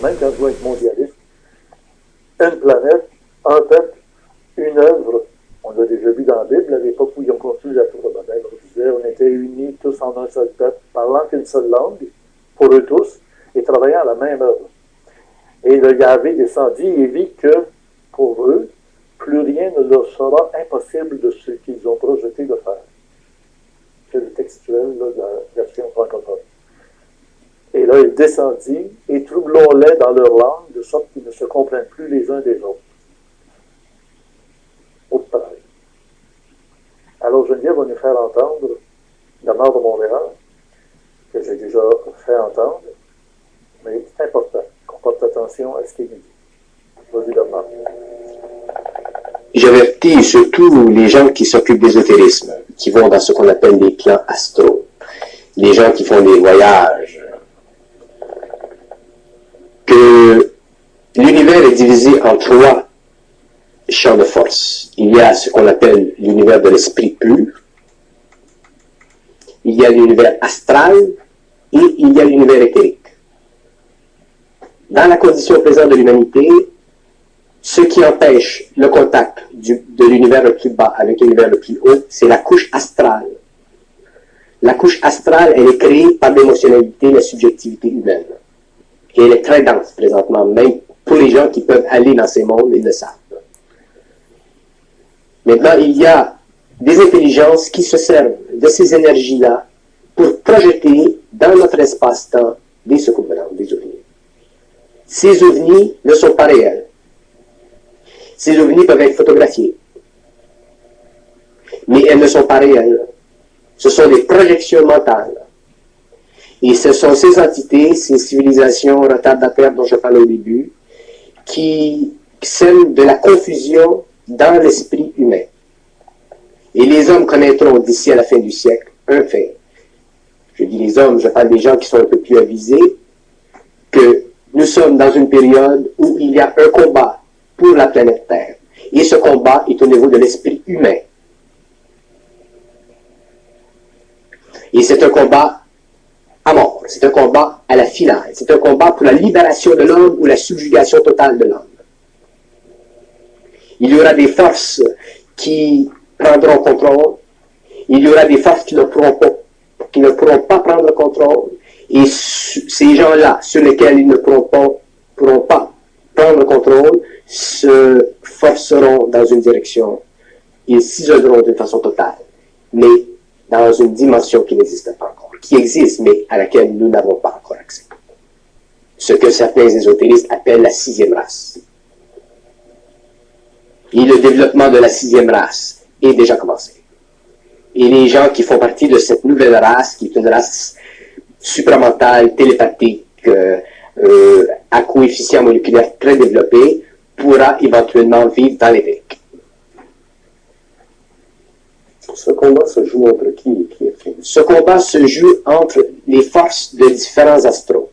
même quand je veux être mondialiste, une planète, un peuple, une œuvre. On l'a déjà vu dans la Bible, à l'époque où ils ont construit la Tour de Babel. On disait on était unis tous en un seul peuple, parlant qu'une seule langue, pour eux tous, et travaillant à la même œuvre. Et le Yahvé descendit et vit que, pour eux, plus rien ne leur sera impossible de ce qu'ils ont projeté de faire. C'est le textuel là, de la version francophone. Et là, il descendit et troublons-les dans leur langue, de sorte qu'ils ne se comprennent plus les uns des autres. Au travail. Alors, Geneviève va nous faire entendre la mort de Montréal, que j'ai déjà fait entendre, mais c'est important qu'on porte attention à ce qu'il nous dit. Vas-y, Bernard. J'avertis surtout les gens qui s'occupent d'ésotérisme, qui vont dans ce qu'on appelle les plans astraux, les gens qui font des voyages, que l'univers est divisé en 3 champs de force. Il y a ce qu'on appelle l'univers de l'esprit pur, il y a l'univers astral et il y a l'univers éthérique. Dans la condition présente de l'humanité, ce qui empêche le contact de l'univers le plus bas avec l'univers le plus haut, c'est la couche astrale. La couche astrale, elle est créée par l'émotionnalité, la subjectivité humaine. Et elle est très dense présentement, même pour les gens qui peuvent aller dans ces mondes, ils le savent. Maintenant, il y a des intelligences qui se servent de ces énergies-là pour projeter dans notre espace-temps des soucoupes volantes, des ovnis. Ces ovnis ne sont pas réels. Ces ovnis peuvent être photographiés, mais elles ne sont pas réelles. Ce sont des projections mentales. Et ce sont ces entités, ces civilisations retardataires dont je parlais au début, qui sèment de la confusion dans l'esprit humain. Et les hommes connaîtront d'ici à la fin du siècle un fait. Je dis les hommes, je parle des gens qui sont un peu plus avisés, que nous sommes dans une période où il y a un combat pour la planète Terre. Et ce combat est au niveau de l'esprit humain. Et c'est un combat à mort. C'est un combat à la finale. C'est un combat pour la libération de l'homme ou la subjugation totale de l'homme. Il y aura des forces qui prendront contrôle. Il y aura des forces qui ne pourront pas prendre le contrôle. Et ces gens-là, sur lesquels ils ne pourront pas prendre le contrôle, se forceront dans une direction. Ils s'isoleront d'une façon totale. Mais dans une dimension qui n'existe pas encore. Qui existe, mais à laquelle nous n'avons pas encore accès. Ce que certains ésotéristes appellent la 6e race. Et le développement de la 6e race est déjà commencé. Et les gens qui font partie de cette nouvelle race, qui est une race supramentale, télépathique, à coefficient moléculaire très développé, pourra éventuellement vivre dans l'éthique. Ce combat se joue entre qui et qui est fait? Ce combat se joue entre les forces de différents astros.